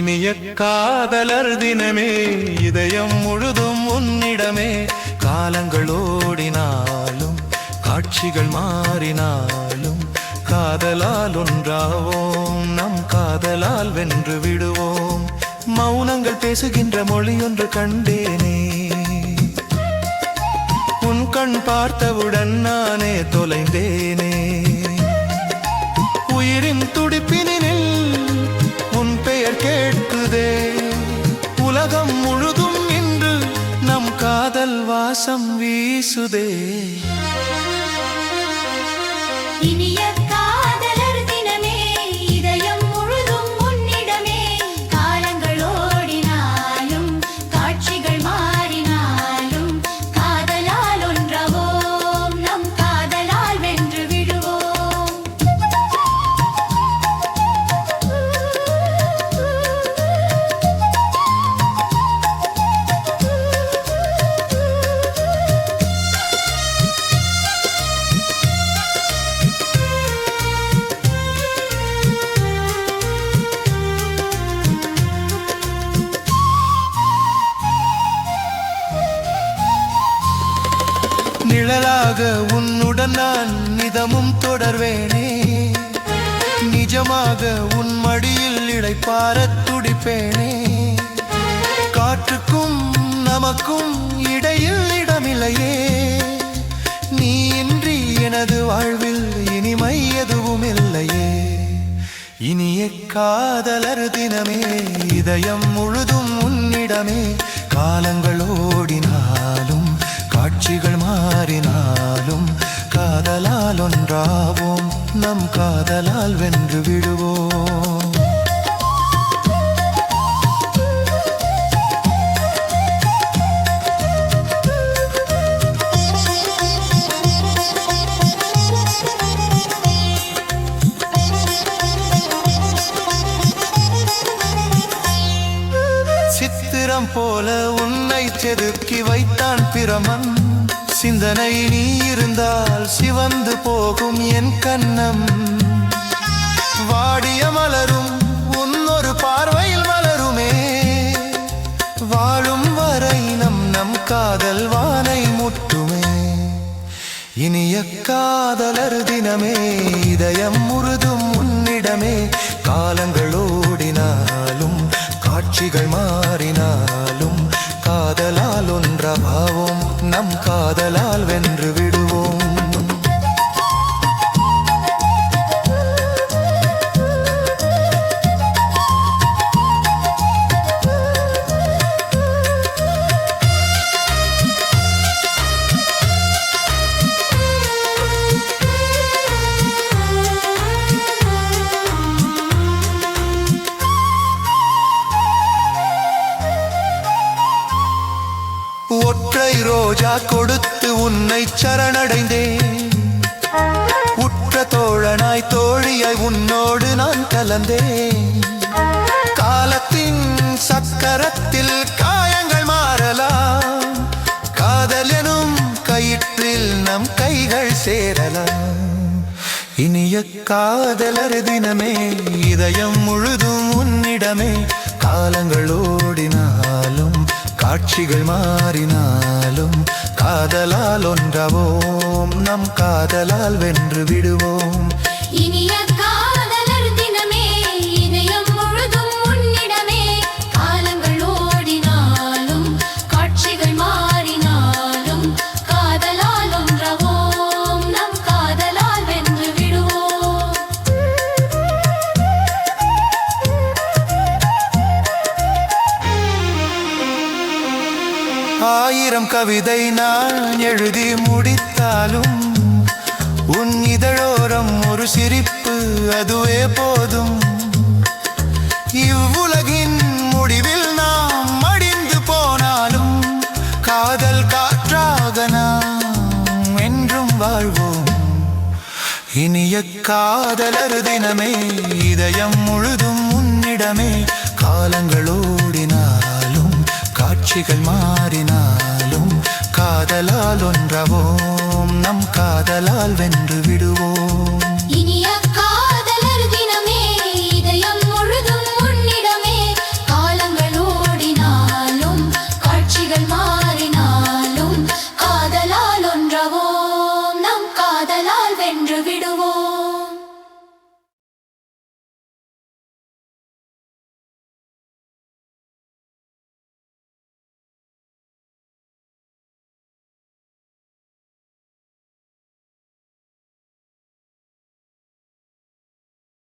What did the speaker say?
இனிய காதலர் தினமே இதயம் முழுதும் உன்னிடமே. காலங்கள் ஓடினாலும் காட்சிகள் மாறினாலும் காதலால் ஒன்றாவோம், நம் காதலால் வென்று விடுவோம். மௌனங்கள் பேசுகின்ற மொழியொன்று கண்டேனே, உன் கண் பார்த்தவுடன் நானே தொலைந்தேனே. உயிரின் துடிப்பினில் உன் பெயர் கேட்குதே, உலகம் முழுதும் இன்று நம் காதல் வாசம் வீசுதே. இனிய காதலர் தினமே இதயம் முழுதும் உன்னிடமே. காலங்கள் ஓடினாலும் காட்சிகள் மாறினாலும் காதலால் ஒன்றாவோம், நம் காதலால் வென்று விடுவோம். நிழலாக உன்னுடன் நான் நிதமும் தொடர்வேனே, நிஜமாக உன் மடியில் இளைப்பாரத் துடிப்பேனே. காற்றுக்கும் நமக்கும் இடையில் இடமில்லையே, நீ இன்றி எனது வாழ்வில் இனிமை எதுவும் இல்லையே. இனிய காதலர் தினமே இதயம் முழுதும் உன்னிடமே. காலங்கள் ஓடினாலும் காட்சிகள் மாறினாலும் காதலால் ஒன்றாவோம், நம் காதலால் வென்று விடுவோம். சித்திரம் போல உன்னை செதுக்கி வைத்தான் பிரமன். சிந்தனை நீ இருந்தால் சிவந்து போகும் என் கண்ணம். வாடிய மலரும் உன்னொரு பார்வையில் மலருமே, வாழும் வரை நம் காதல் வானை முட்டுமே. இனிய காதலர் தினமே இதயம் முழுதும் உன்னிடமே. காலங்கள் ஓடினாலும் காட்சிகள் மாறினாலும் காதலால் ஒன்றாவோம், நம் காதலால் வென்று விடுவோம். ஒற்றை ரோஜா கொடுத்து உன்னை சரணடைந்தேன், உற்ற தோழனாய் தோழியாய் உன்னோடு நான் கலந்தேன். காலத்தின் சக்கரத்தில் காயங்கள் மாறலாம், காதல் எனும் கயிற்றில் நம் கைகள் சேரலாம். இனிய காதலர் தினமே இதயம் முழுதும் உன்னிடமே. காலங்கள் ஓடினாலும் காட்சிகள் மாறினாலும் காதலால் ஒன்றாவோம், நம் காதலால் வென்று விடுவோம். இனிய காதலர் தினமே இதயம் முழுதும் உன்னிடமே. காலங்கள் ஓடினாலும் காட்சிகள் மாறினாலும் காதலால் ஒன்றாவோம், நம் காதலால் வென்று விடுவோம். ஆயிரம் கவிதை நான் எழுதி முடித்தாலும் உன் இதழோரம் ஒரு சிரிப்பு அதுவே போதும். இவ்வுலகின் முடிவில் நாம் மடிந்து போனாலும் காதல் காற்றாக நாம் என்றும் வாழ்வோம். இனிய காதலர் தினமே இதயம் முழுதும் உன்னிடமே. காலங்கள் ஓடினாலும் காட்சிகள் மாறினாலும் காதலால் ஒன்றாவோம், நம் காதலால் வென்று விடுவோம்.